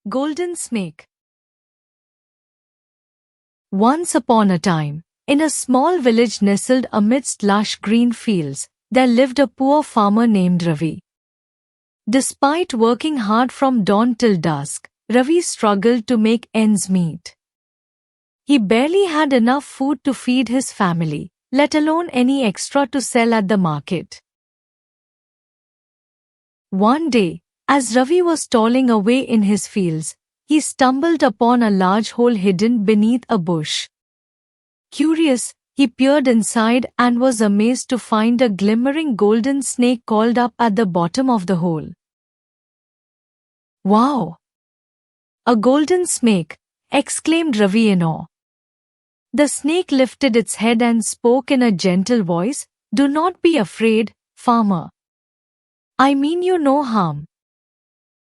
Golden Snake. Once upon a time, in a small village nestled amidst lush green fields, there lived a poor farmer named Ravi. Despite working hard from dawn till dusk, Ravi struggled to make ends meet. He barely had enough food to feed his family, let alone any extra to sell at the market. One day, as Ravi was toiling away in his fields, he stumbled upon a large hole hidden beneath a bush. Curious, he peered inside and was amazed to find a glimmering golden snake coiled up at the bottom of the hole. "Wow! A golden snake!" exclaimed Ravi in awe. The snake lifted its head and spoke in a gentle voice, "Do not be afraid, farmer. I mean you no harm.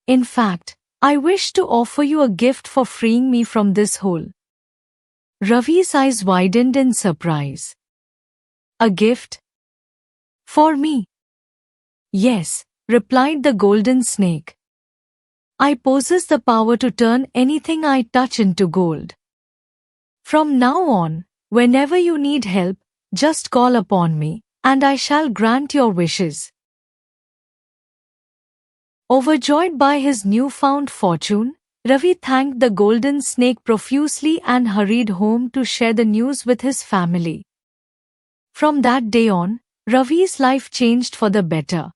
In fact, I wish to offer you a gift for freeing me from this hole." Ravi's eyes widened in surprise. "A gift? For me?" "Yes," replied the golden snake. "I possess the power to turn anything I touch into gold. From now on, whenever you need help, just call upon me, and I shall grant your wishes." Overjoyed by his newfound fortune, Ravi thanked the golden snake profusely and hurried home to share the news with his family. From that day on, Ravi's life changed for the better.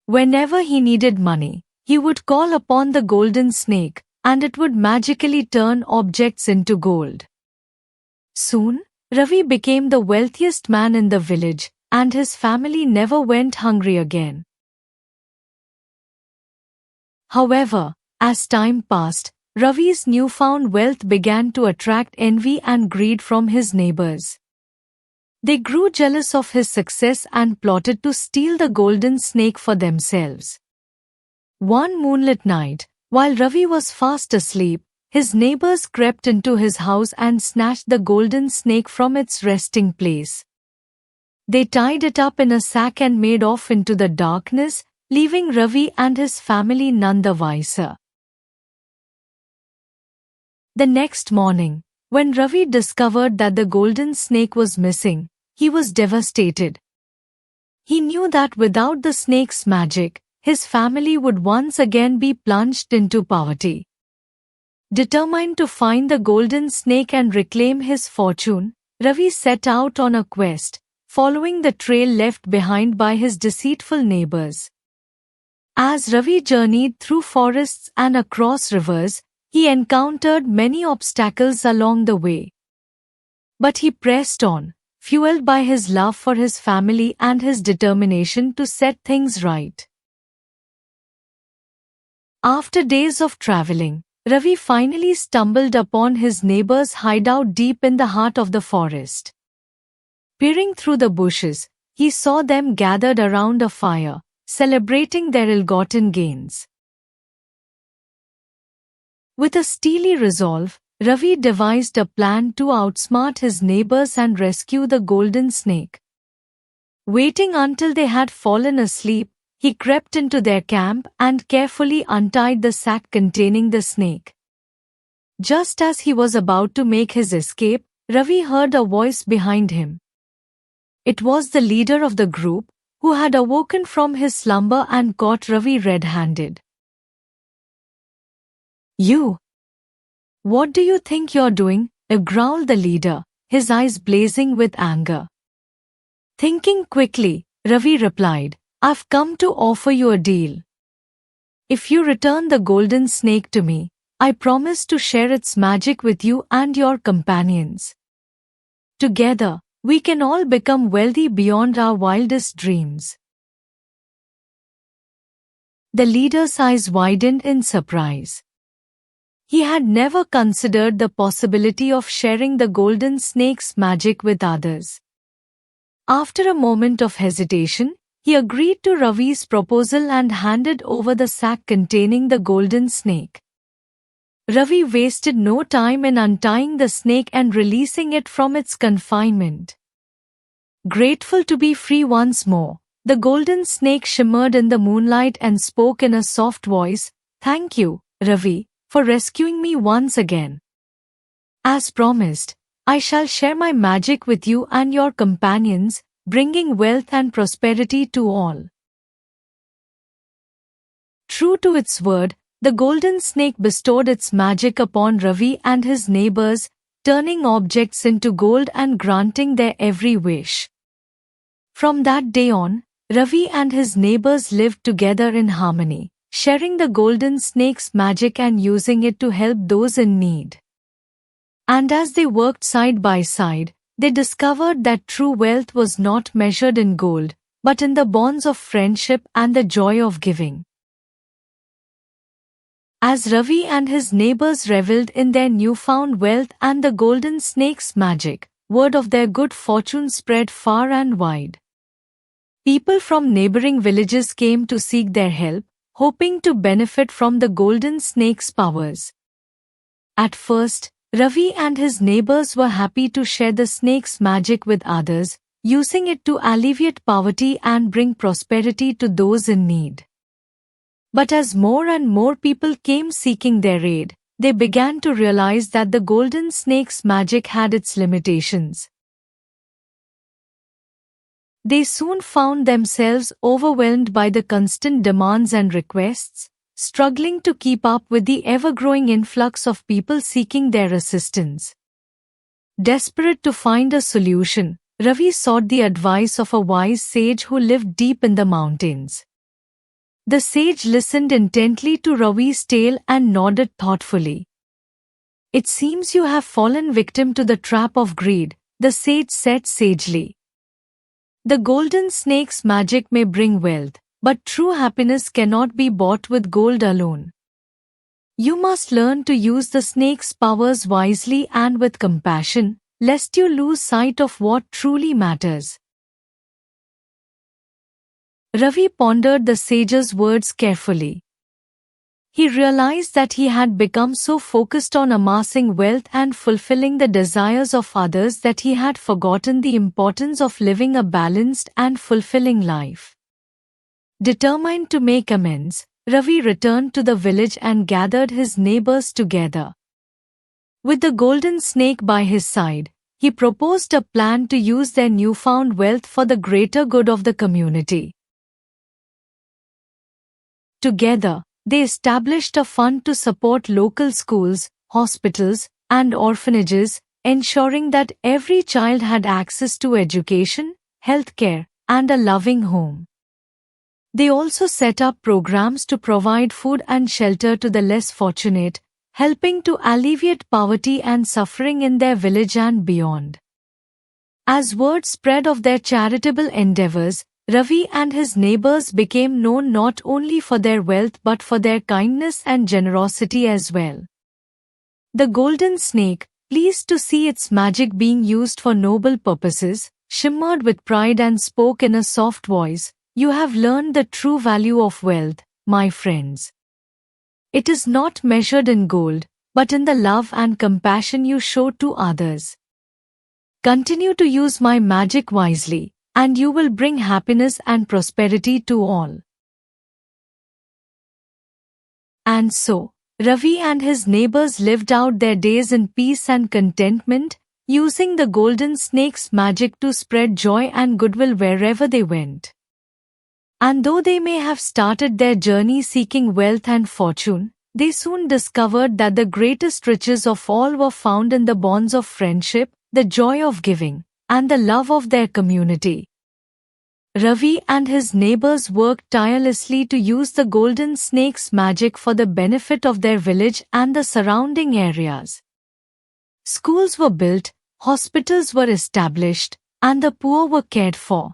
Whenever he needed money, he would call upon the golden snake, and it would magically turn objects into gold. Soon, Ravi became the wealthiest man in the village, and his family never went hungry again. However, as time passed, Ravi's newfound wealth began to attract envy and greed from his neighbors. They grew jealous of his success and plotted to steal the golden snake for themselves. One moonlit night, while Ravi was fast asleep, his neighbors crept into his house and snatched the golden snake from its resting place. They tied it up in a sack and made off into the darkness, leaving Ravi and his family none the wiser. The next morning, when Ravi discovered that the golden snake was missing, he was devastated. He knew that without the snake's magic, his family would once again be plunged into poverty. Determined to find the golden snake and reclaim his fortune, Ravi set out on a quest, following the trail left behind by his deceitful neighbors. As Ravi journeyed through forests and across rivers, he encountered many obstacles along the way. But he pressed on, fueled by his love for his family and his determination to set things right. After days of traveling, Ravi finally stumbled upon his neighbor's hideout deep in the heart of the forest. Peering through the bushes, he saw them gathered around a fire, celebrating their ill-gotten gains. With a steely resolve, Ravi devised a plan to outsmart his neighbors and rescue the golden snake. Waiting until they had fallen asleep, he crept into their camp and carefully untied the sack containing the snake. Just as he was about to make his escape, Ravi heard a voice behind him. It was the leader of the group, who had awoken from his slumber and caught Ravi red-handed. "You! What do you think you're doing?" growled the leader, his eyes blazing with anger. Thinking quickly, Ravi replied, "I've come to offer you a deal. If you return the golden snake to me, I promise to share its magic with you and your companions. Together, we can all become wealthy beyond our wildest dreams." The leader's eyes widened in surprise. He had never considered the possibility of sharing the golden snake's magic with others. After a moment of hesitation, he agreed to Ravi's proposal and handed over the sack containing the golden snake. Ravi wasted no time in untying the snake and releasing it from its confinement. Grateful to be free once more, the golden snake shimmered in the moonlight and spoke in a soft voice, "Thank you, Ravi, for rescuing me once again. As promised, I shall share my magic with you and your companions, bringing wealth and prosperity to all." True to its word, the golden snake bestowed its magic upon Ravi and his neighbors, turning objects into gold and granting their every wish. From that day on, Ravi and his neighbors lived together in harmony, sharing the golden snake's magic and using it to help those in need. And as they worked side by side, they discovered that true wealth was not measured in gold, but in the bonds of friendship and the joy of giving. As Ravi and his neighbors reveled in their newfound wealth and the golden snake's magic, word of their good fortune spread far and wide. People from neighboring villages came to seek their help, hoping to benefit from the golden snake's powers. At first, Ravi and his neighbors were happy to share the snake's magic with others, using it to alleviate poverty and bring prosperity to those in need. But as more and more people came seeking their aid, they began to realize that the golden snake's magic had its limitations. They soon found themselves overwhelmed by the constant demands and requests, struggling to keep up with the ever-growing influx of people seeking their assistance. Desperate to find a solution, Ravi sought the advice of a wise sage who lived deep in the mountains. The sage listened intently to Ravi's tale and nodded thoughtfully. "It seems you have fallen victim to the trap of greed," the sage said sagely. "The golden snake's magic may bring wealth, but true happiness cannot be bought with gold alone. You must learn to use the snake's powers wisely and with compassion, lest you lose sight of what truly matters." Ravi pondered the sage's words carefully. He realized that he had become so focused on amassing wealth and fulfilling the desires of others that he had forgotten the importance of living a balanced and fulfilling life. Determined to make amends, Ravi returned to the village and gathered his neighbors together. With the golden snake by his side, he proposed a plan to use their newfound wealth for the greater good of the community. Together, they established a fund to support local schools, hospitals, and orphanages, ensuring that every child had access to education, healthcare, and a loving home. They also set up programs to provide food and shelter to the less fortunate, helping to alleviate poverty and suffering in their village and beyond. As word spread of their charitable endeavors, Ravi and his neighbors became known not only for their wealth but for their kindness and generosity as well. The golden snake, pleased to see its magic being used for noble purposes, shimmered with pride and spoke in a soft voice, "You have learned the true value of wealth, my friends. It is not measured in gold, but in the love and compassion you show to others. Continue to use my magic wisely, and you will bring happiness and prosperity to all." And so, Ravi and his neighbors lived out their days in peace and contentment, using the golden snake's magic to spread joy and goodwill wherever they went. And though they may have started their journey seeking wealth and fortune, they soon discovered that the greatest riches of all were found in the bonds of friendship, the joy of giving, and the love of their community. Ravi and his neighbors worked tirelessly to use the golden snake's magic for the benefit of their village and the surrounding areas. Schools were built, hospitals were established, and the poor were cared for.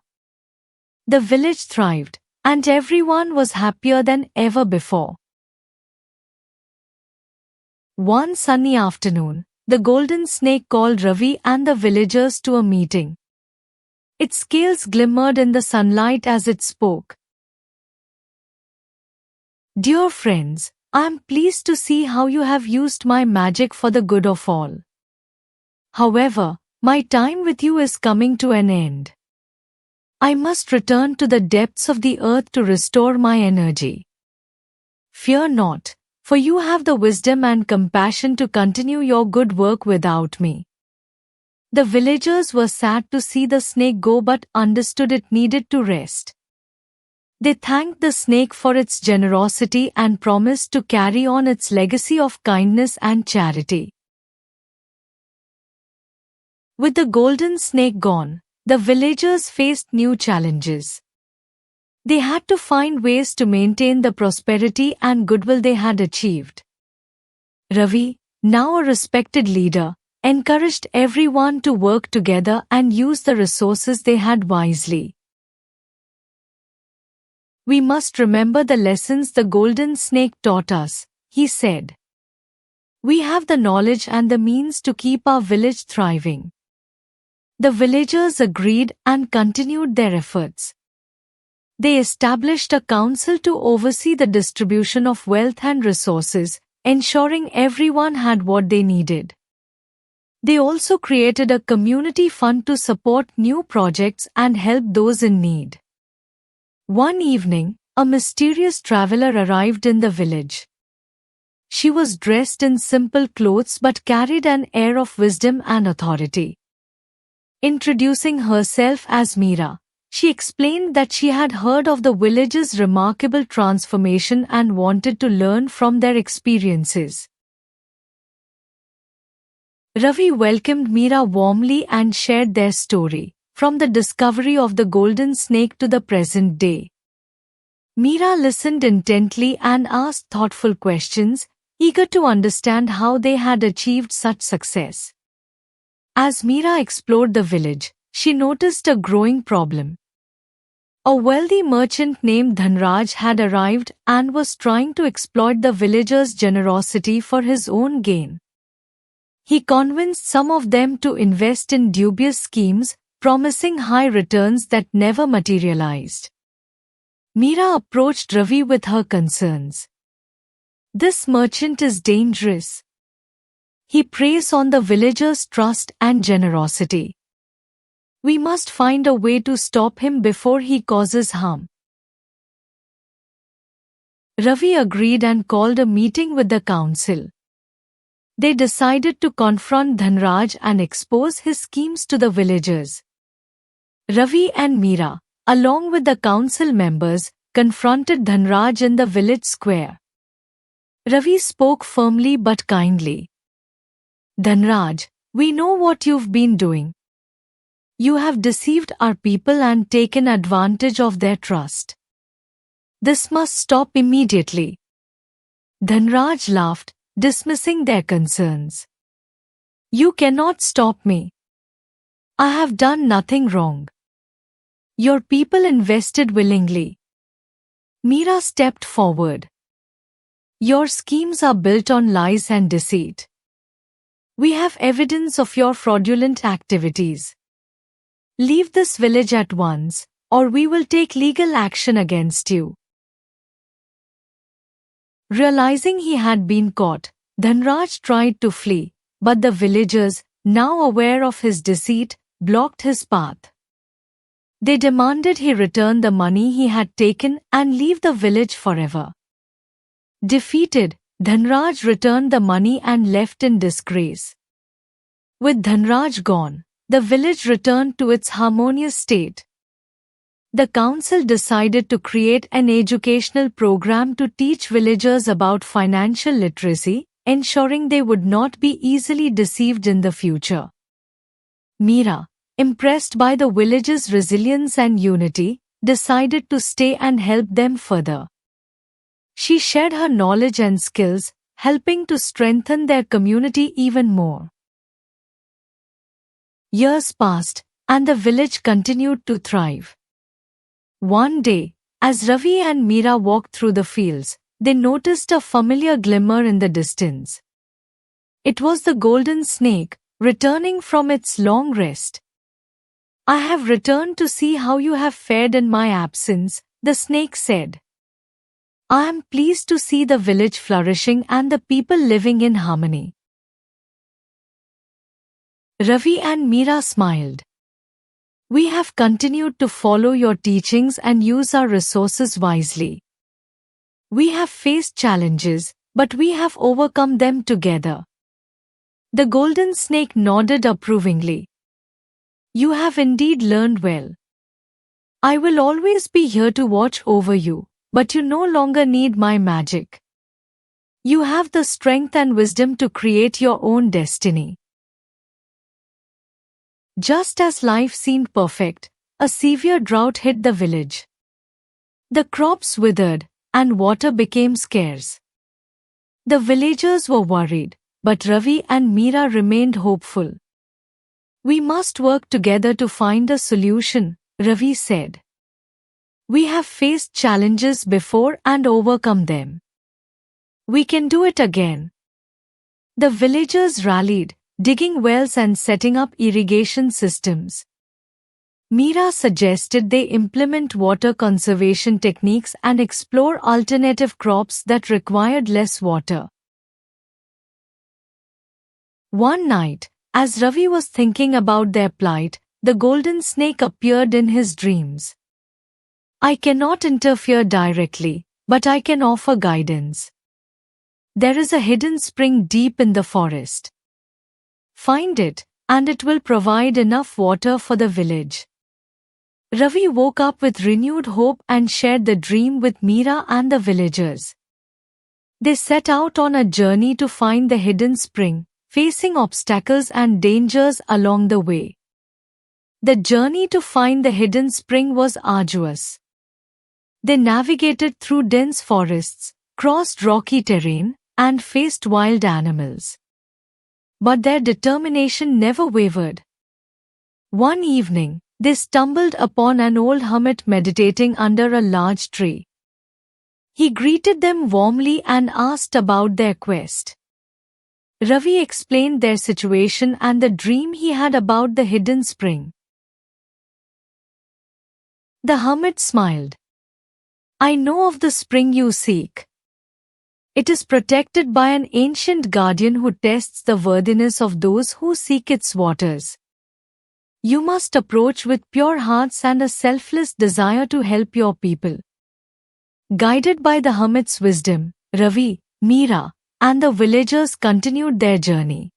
The village thrived, and everyone was happier than ever before. One sunny afternoon, the golden snake called Ravi and the villagers to a meeting. Its scales glimmered in the sunlight as it spoke. "Dear friends, I am pleased to see how you have used my magic for the good of all. However, my time with you is coming to an end. I must return to the depths of the earth to restore my energy. Fear not, for you have the wisdom and compassion to continue your good work without me." The villagers were sad to see the snake go but understood it needed to rest. They thanked the snake for its generosity and promised to carry on its legacy of kindness and charity. With the golden snake gone, the villagers faced new challenges. They had to find ways to maintain the prosperity and goodwill they had achieved. Ravi, now a respected leader, encouraged everyone to work together and use the resources they had wisely. "We must remember the lessons the golden snake taught us," he said. "We have the knowledge and the means to keep our village thriving." The villagers agreed and continued their efforts. They established a council to oversee the distribution of wealth and resources, ensuring everyone had what they needed. They also created a community fund to support new projects and help those in need. One evening, a mysterious traveler arrived in the village. She was dressed in simple clothes but carried an air of wisdom and authority. Introducing herself as Meera, she explained that she had heard of the village's remarkable transformation and wanted to learn from their experiences. Ravi welcomed Meera warmly and shared their story, from the discovery of the golden snake to the present day. Meera listened intently and asked thoughtful questions, eager to understand how they had achieved such success. As Meera explored the village, she noticed a growing problem. A wealthy merchant named Dhanraj had arrived and was trying to exploit the villagers' generosity for his own gain. He convinced some of them to invest in dubious schemes, promising high returns that never materialized. Meera approached Ravi with her concerns. "This merchant is dangerous. He preys on the villagers' trust and generosity. We must find a way to stop him before he causes harm." Ravi agreed and called a meeting with the council. They decided to confront Dhanraj and expose his schemes to the villagers. Ravi and Meera, along with the council members, confronted Dhanraj in the village square. Ravi spoke firmly but kindly. "Dhanraj, we know what you've been doing. You have deceived our people and taken advantage of their trust. This must stop immediately." Dhanraj laughed, dismissing their concerns. "You cannot stop me. I have done nothing wrong. Your people invested willingly." Meera stepped forward. "Your schemes are built on lies and deceit. We have evidence of your fraudulent activities. Leave this village at once, or we will take legal action against you." Realizing he had been caught, Dhanraj tried to flee, but the villagers, now aware of his deceit, blocked his path. They demanded he return the money he had taken and leave the village forever. Defeated, Dhanraj returned the money and left in disgrace. With Dhanraj gone, the village returned to its harmonious state. The council decided to create an educational program to teach villagers about financial literacy, ensuring they would not be easily deceived in the future. Meera, impressed by the village's resilience and unity, decided to stay and help them further. She shared her knowledge and skills, helping to strengthen their community even more. Years passed, and the village continued to thrive. One day, as Ravi and Meera walked through the fields, they noticed a familiar glimmer in the distance. It was the golden snake, returning from its long rest. "I have returned to see how you have fared in my absence," the snake said. "I am pleased to see the village flourishing and the people living in harmony." Ravi and Meera smiled. "We have continued to follow your teachings and use our resources wisely. We have faced challenges, but we have overcome them together." The golden snake nodded approvingly. "You have indeed learned well. I will always be here to watch over you, but you no longer need my magic. You have the strength and wisdom to create your own destiny." Just as life seemed perfect, a severe drought hit the village. The crops withered, and water became scarce. The villagers were worried, but Ravi and Meera remained hopeful. "We must work together to find a solution," Ravi said. "We have faced challenges before and overcome them. We can do it again." The villagers rallied, digging wells and setting up irrigation systems. Meera suggested they implement water conservation techniques and explore alternative crops that required less water. One night, as Ravi was thinking about their plight, the golden snake appeared in his dreams. "I cannot interfere directly, but I can offer guidance. There is a hidden spring deep in the forest. Find it, and it will provide enough water for the village." Ravi woke up with renewed hope and shared the dream with Meera and the villagers. They set out on a journey to find the hidden spring, facing obstacles and dangers along the way. The journey to find the hidden spring was arduous. They navigated through dense forests, crossed rocky terrain, and faced wild animals. But their determination never wavered. One evening, they stumbled upon an old hermit meditating under a large tree. He greeted them warmly and asked about their quest. Ravi explained their situation and the dream he had about the hidden spring. The hermit smiled. "I know of the spring you seek. It is protected by an ancient guardian who tests the worthiness of those who seek its waters. You must approach with pure hearts and a selfless desire to help your people." Guided by the hermit's wisdom, Ravi, Meera, and the villagers continued their journey.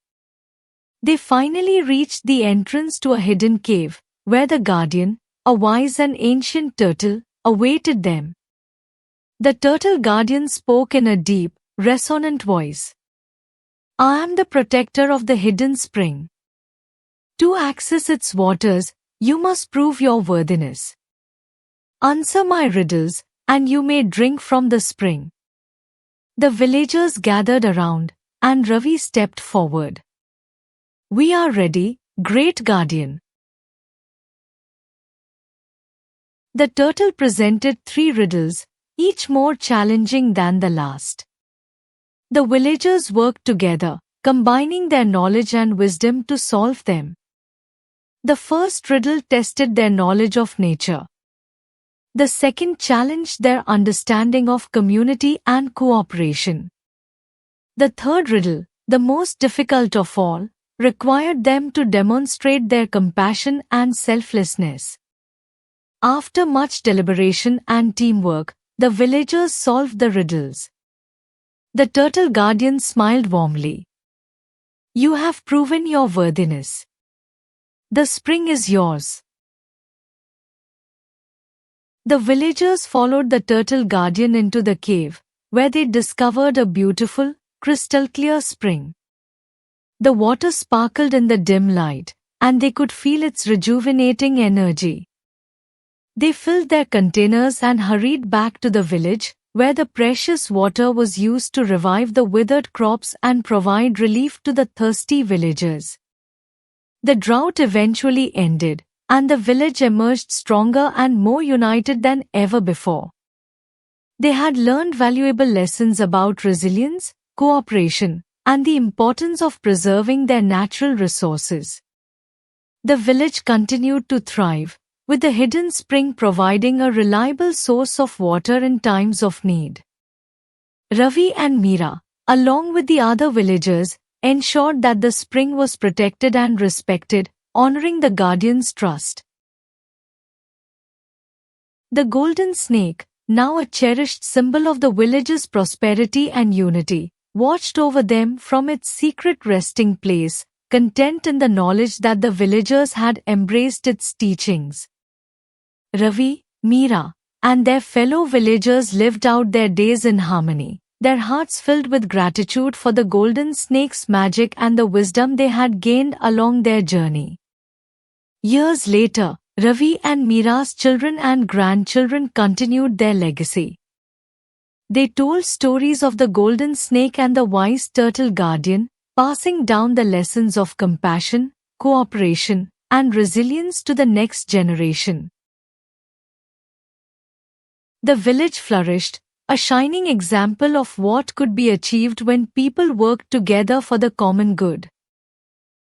They finally reached the entrance to a hidden cave, where the guardian, a wise and ancient turtle, awaited them. The turtle guardian spoke in a deep, resonant voice. "I am the protector of the hidden spring. To access its waters, you must prove your worthiness. Answer my riddles, and you may drink from the spring." The villagers gathered around, and Ravi stepped forward. "We are ready, great guardian." The turtle presented 3 riddles, each more challenging than the last. The villagers worked together, combining their knowledge and wisdom to solve them. The first riddle tested their knowledge of nature. The second challenged their understanding of community and cooperation. The third riddle, the most difficult of all, required them to demonstrate their compassion and selflessness. After much deliberation and teamwork, the villagers solved the riddles. The turtle guardian smiled warmly. "You have proven your worthiness. The spring is yours." The villagers followed the turtle guardian into the cave, where they discovered a beautiful, crystal-clear spring. The water sparkled in the dim light, and they could feel its rejuvenating energy. They filled their containers and hurried back to the village, where the precious water was used to revive the withered crops and provide relief to the thirsty villagers. The drought eventually ended, and the village emerged stronger and more united than ever before. They had learned valuable lessons about resilience, cooperation, and the importance of preserving their natural resources. The village continued to thrive, with the hidden spring providing a reliable source of water in times of need. Ravi and Meera, along with the other villagers, ensured that the spring was protected and respected, honoring the guardian's trust. The golden snake, now a cherished symbol of the village's prosperity and unity, watched over them from its secret resting place, content in the knowledge that the villagers had embraced its teachings. Ravi, Meera, and their fellow villagers lived out their days in harmony, their hearts filled with gratitude for the golden snake's magic and the wisdom they had gained along their journey. Years later, Ravi and Meera's children and grandchildren continued their legacy. They told stories of the golden snake and the wise turtle guardian, passing down the lessons of compassion, cooperation, and resilience to the next generation. The village flourished, a shining example of what could be achieved when people worked together for the common good.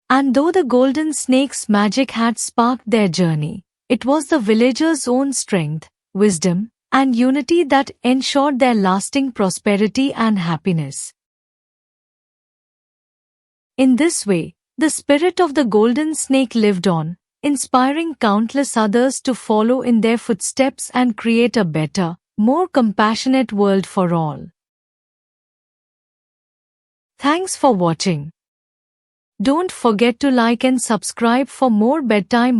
And though the golden snake's magic had sparked their journey, it was the villagers' own strength, wisdom, and unity that ensured their lasting prosperity and happiness. In this way, the spirit of the golden snake lived on, inspiring countless others to follow in their footsteps and create a better, more compassionate world for all. Thanks for watching. Don't forget to like and subscribe for more bedtime